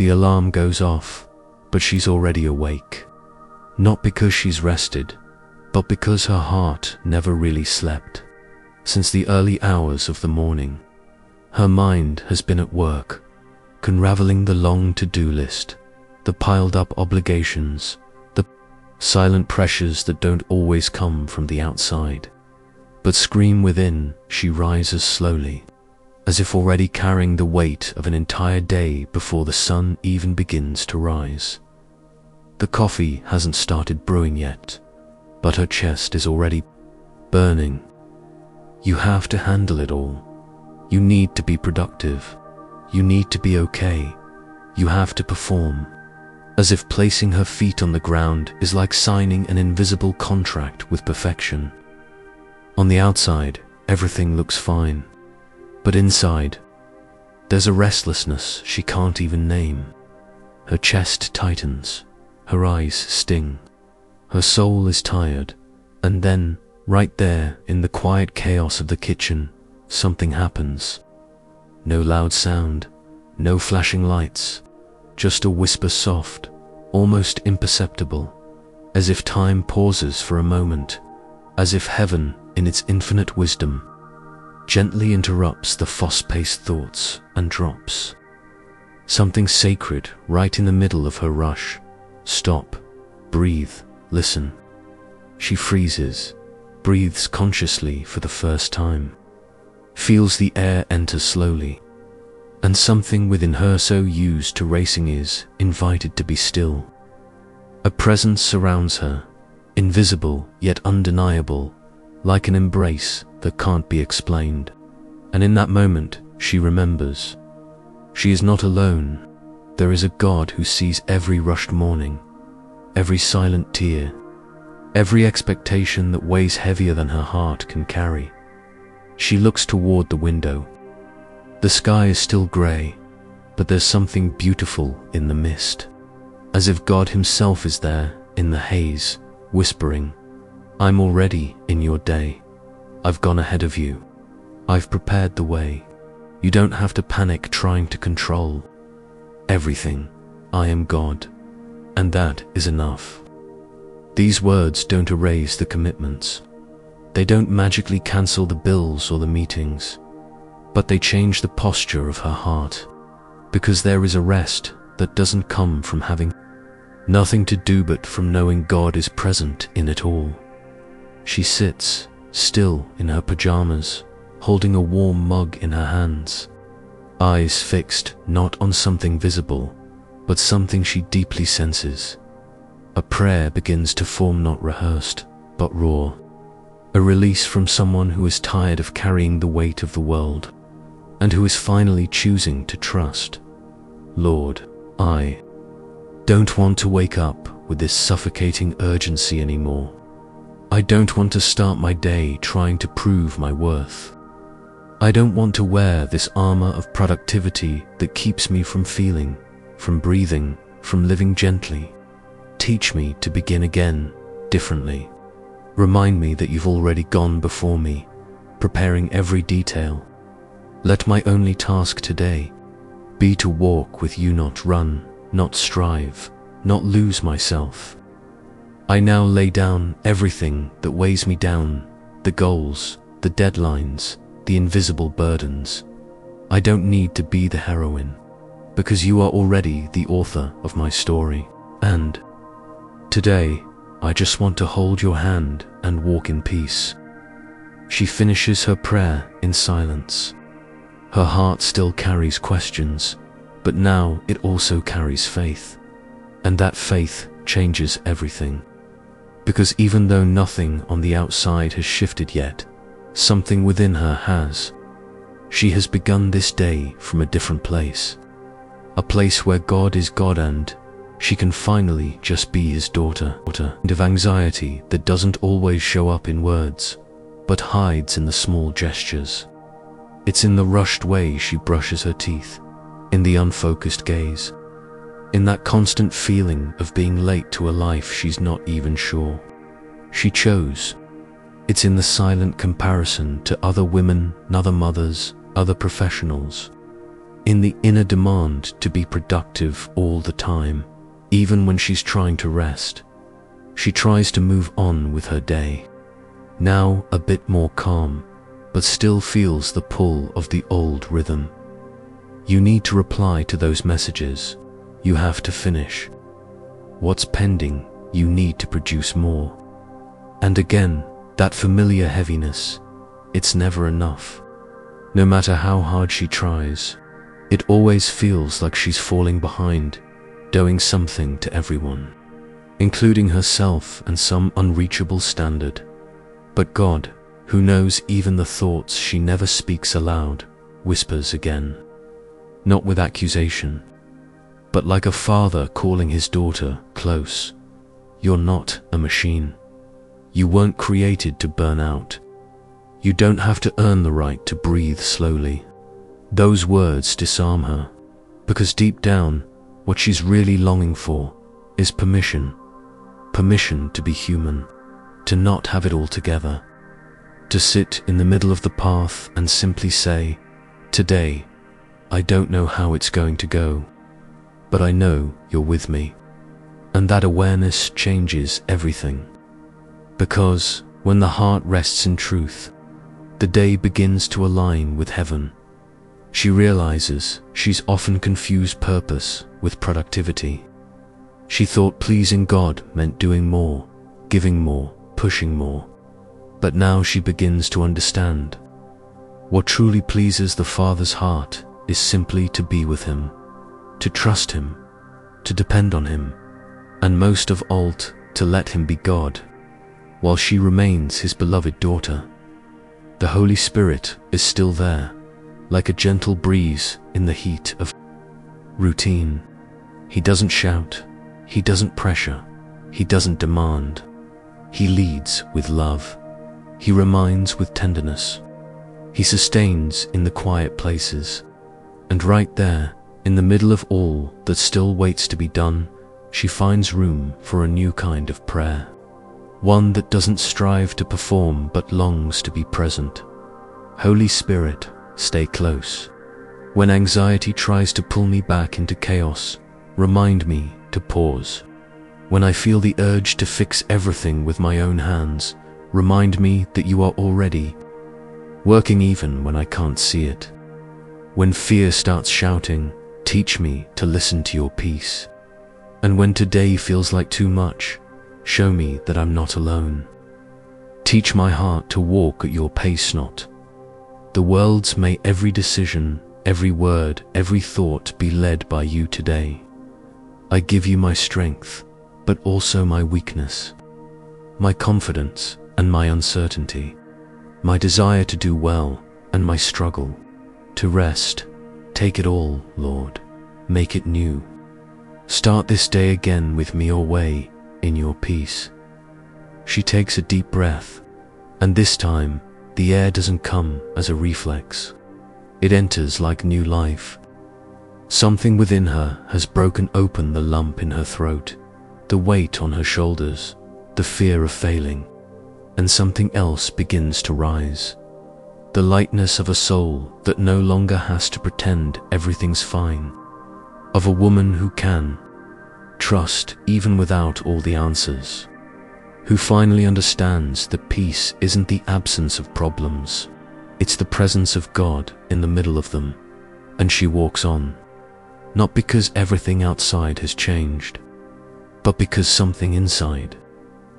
The alarm goes off, but she's already awake. Not because she's rested, but because her heart never really slept. Since the early hours of the morning, her mind has been at work, unraveling the long to-do list, the piled-up obligations, the silent pressures that don't always come from the outside, but scream within. She rises slowly, as if already carrying the weight of an entire day before the sun even begins to rise. The coffee hasn't started brewing yet, but her chest is already burning. You have to handle it all. You need to be productive. You need to be okay. You have to perform. As if placing her feet on the ground is like signing an invisible contract with perfection. On the outside, everything looks fine. But inside, there's a restlessness she can't even name. Her chest tightens. Her eyes sting. Her soul is tired. And then, right there in the quiet chaos of the kitchen, something happens. No loud sound, no flashing lights, just a whisper, soft, almost imperceptible, as if time pauses for a moment, as if heaven, in its infinite wisdom, gently interrupts the fast-paced thoughts and drops something sacred right in the middle of her rush. Stop, breathe, listen. She freezes, breathes consciously for the first time, feels the air enter slowly, and something within her so used to racing is invited to be still. A presence surrounds her, invisible yet undeniable, like an embrace that can't be explained. And in that moment, she remembers. She is not alone. There is a God who sees every rushed morning, every silent tear, every expectation that weighs heavier than her heart can carry. She looks toward the window. The sky is still grey, but there's something beautiful in the mist, as if God himself is there in the haze, whispering, "I'm already in your day. I've gone ahead of you. I've prepared the way. You don't have to panic trying to control everything. I am God, and that is enough." These words don't erase the commitments. They don't magically cancel the bills or the meetings, but they change the posture of her heart, because there is a rest that doesn't come from having nothing to do but from knowing God is present in it all. She sits, still in her pajamas, holding a warm mug in her hands, eyes fixed not on something visible, but something she deeply senses. A prayer begins to form, not rehearsed, but raw. A release from someone who is tired of carrying the weight of the world, and who is finally choosing to trust. Lord, I don't want to wake up with this suffocating urgency anymore. I don't want to start my day trying to prove my worth. I don't want to wear this armor of productivity that keeps me from feeling, from breathing, from living gently. Teach me to begin again, differently. Remind me that you've already gone before me, preparing every detail. Let my only task today be to walk with you, not run, not strive, not lose myself. I now lay down everything that weighs me down, the goals, the deadlines, the invisible burdens. I don't need to be the heroine, because you are already the author of my story. And today, I just want to hold your hand and walk in peace. She finishes her prayer in silence. Her heart still carries questions, but now it also carries faith. And that faith changes everything. Because even though nothing on the outside has shifted yet, something within her has. She has begun this day from a different place. A place where God is God and she can finally just be his daughter. And of anxiety that doesn't always show up in words, but hides in the small gestures. It's in the rushed way she brushes her teeth, in the unfocused gaze, in that constant feeling of being late to a life she's not even sure she chose. It's in the silent comparison to other women, other mothers, other professionals. in the inner demand to be productive all the time, even when she's trying to rest. She tries to move on with her day, now a bit more calm, but still feels the pull of the old rhythm. You need to reply to those messages. You have to finish. What's pending, you need to produce more. And again, that familiar heaviness, it's never enough. No matter how hard she tries, it always feels like she's falling behind, doing something to everyone, including herself and some unreachable standard. But God, who knows even the thoughts she never speaks aloud, whispers again, not with accusation, but like a father calling his daughter close. You're not a machine. You weren't created to burn out. You don't have to earn the right to breathe slowly. Those words disarm her, because deep down, what she's really longing for is permission. Permission to be human, to not have it all together, to sit in the middle of the path and simply say, today, I don't know how it's going to go, but I know you're with me. And that awareness changes everything. Because when the heart rests in truth, the day begins to align with heaven. She realizes she's often confused purpose with productivity. She thought pleasing God meant doing more, giving more, pushing more. But now she begins to understand. What truly pleases the Father's heart is simply to be with Him, to trust Him, to depend on Him, and most of all, to let Him be God, while she remains His beloved daughter. The Holy Spirit is still there, like a gentle breeze in the heat of routine. He doesn't shout, He doesn't pressure, He doesn't demand. He leads with love. He reminds with tenderness. He sustains in the quiet places. And right there, in the middle of all that still waits to be done, she finds room for a new kind of prayer. One that doesn't strive to perform but longs to be present. Holy Spirit, stay close. When anxiety tries to pull me back into chaos, remind me to pause. When I feel the urge to fix everything with my own hands, remind me that you are already working even when I can't see it. When fear starts shouting, teach me to listen to your peace. And when today feels like too much, show me that I'm not alone. Teach my heart to walk at your pace, not the world's. May every decision, every word, every thought be led by you today. I give you my strength, but also my weakness, my confidence and my uncertainty, my desire to do well and my struggle, to rest. Take it all, Lord. Make it new. Start this day again with me your way, in your peace. She takes a deep breath, and this time, the air doesn't come as a reflex. It enters like new life. Something within her has broken open the lump in her throat, the weight on her shoulders, the fear of failing, and something else begins to rise. The lightness of a soul that no longer has to pretend everything's fine, of a woman who can trust even without all the answers, who finally understands that peace isn't the absence of problems, it's the presence of God in the middle of them. And she walks on, not because everything outside has changed, but because something inside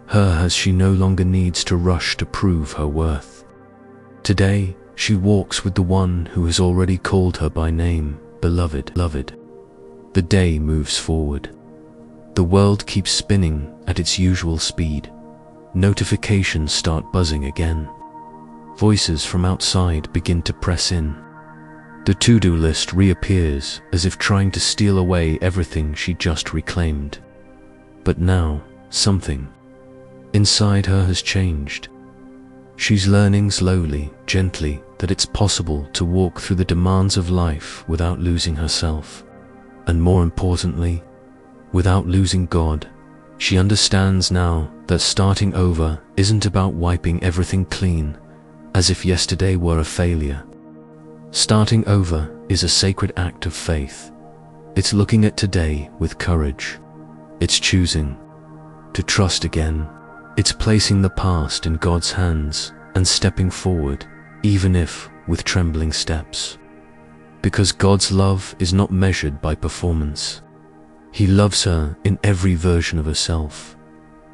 her has she no longer needs to rush to prove her worth. Today, she walks with the one who has already called her by name, beloved. The day moves forward. The world keeps spinning at its usual speed. Notifications start buzzing again. Voices from outside begin to press in. The to-do list reappears as if trying to steal away everything she just reclaimed. But now, something inside her has changed. She's learning slowly, gently, that it's possible to walk through the demands of life without losing herself. And more importantly, without losing God. She understands now that starting over isn't about wiping everything clean, as if yesterday were a failure. Starting over is a sacred act of faith. It's looking at today with courage. It's choosing to trust again. It's placing the past in God's hands and stepping forward, even if with trembling steps. Because God's love is not measured by performance. He loves her in every version of herself.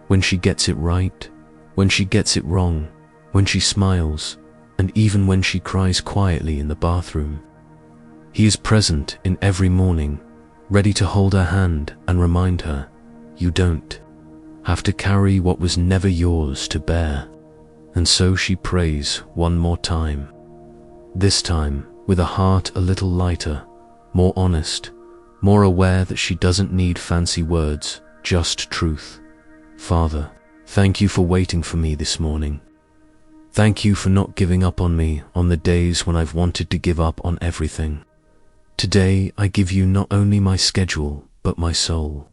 When she gets it right, when she gets it wrong, when she smiles, and even when she cries quietly in the bathroom. He is present in every morning, ready to hold her hand and remind her, you don't have to carry what was never yours to bear. And so she prays one more time. This time with a heart a little lighter, more honest, more aware that she doesn't need fancy words, just truth. Father, thank you for waiting for me this morning. Thank you for not giving up on me on the days when I've wanted to give up on everything. Today I give you not only my schedule, but my soul.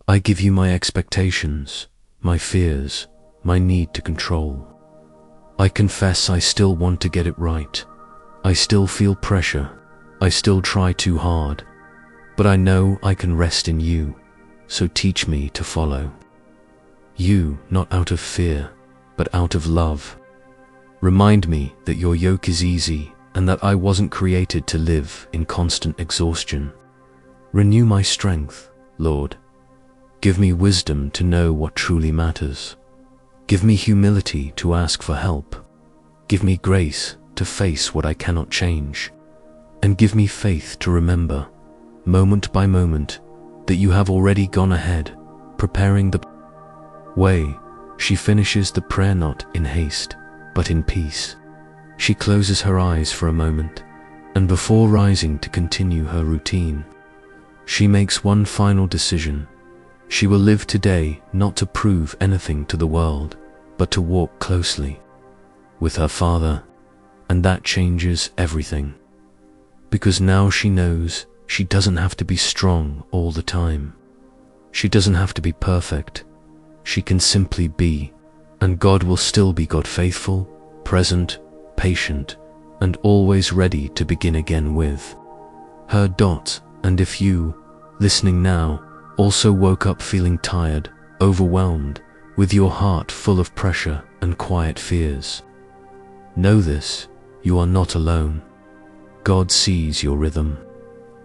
I give you my expectations, my fears, my need to control. I confess I still want to get it right. I still feel pressure. I still try too hard. But I know I can rest in you, so teach me to follow. You, not out of fear, but out of love. Remind me that your yoke is easy and that I wasn't created to live in constant exhaustion. Renew my strength, Lord. Give me wisdom to know what truly matters. Give me humility to ask for help. Give me grace to face what I cannot change. And give me faith to remember, moment by moment, that you have already gone ahead, preparing the way. She finishes the prayer not in haste, but in peace. She closes her eyes for a moment, and before rising to continue her routine, she makes one final decision. She will live today not to prove anything to the world, but to walk closely with her Father, and that changes everything. Because now she knows she doesn't have to be strong all the time. She doesn't have to be perfect. She can simply be, and God will still be God, faithful, present, patient, and always ready to begin again with her. And if you, listening now, also woke up feeling tired, overwhelmed, with your heart full of pressure and quiet fears, know this, you are not alone. God sees your rhythm.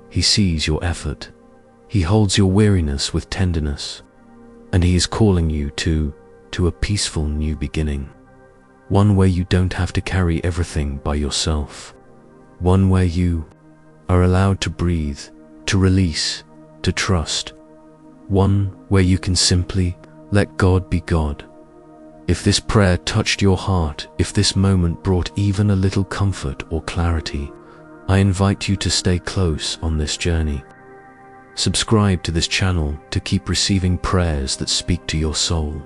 He sees your effort. He holds your weariness with tenderness, and He is calling you to a peaceful new beginning. One where you don't have to carry everything by yourself. One where you are allowed to breathe, to release, to trust. One where you can simply let God be God. If this prayer touched your heart, if this moment brought even a little comfort or clarity, I invite you to stay close on this journey. Subscribe to this channel to keep receiving prayers that speak to your soul.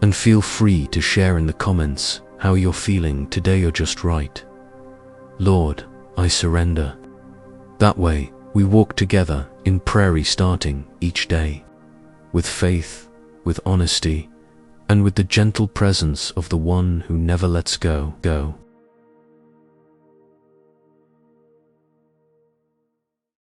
And feel free to share in the comments how you're feeling today or just right. Lord, I surrender. That way, we walk together in prayer, starting each day, with faith, with honesty, and with the gentle presence of the one who never lets go.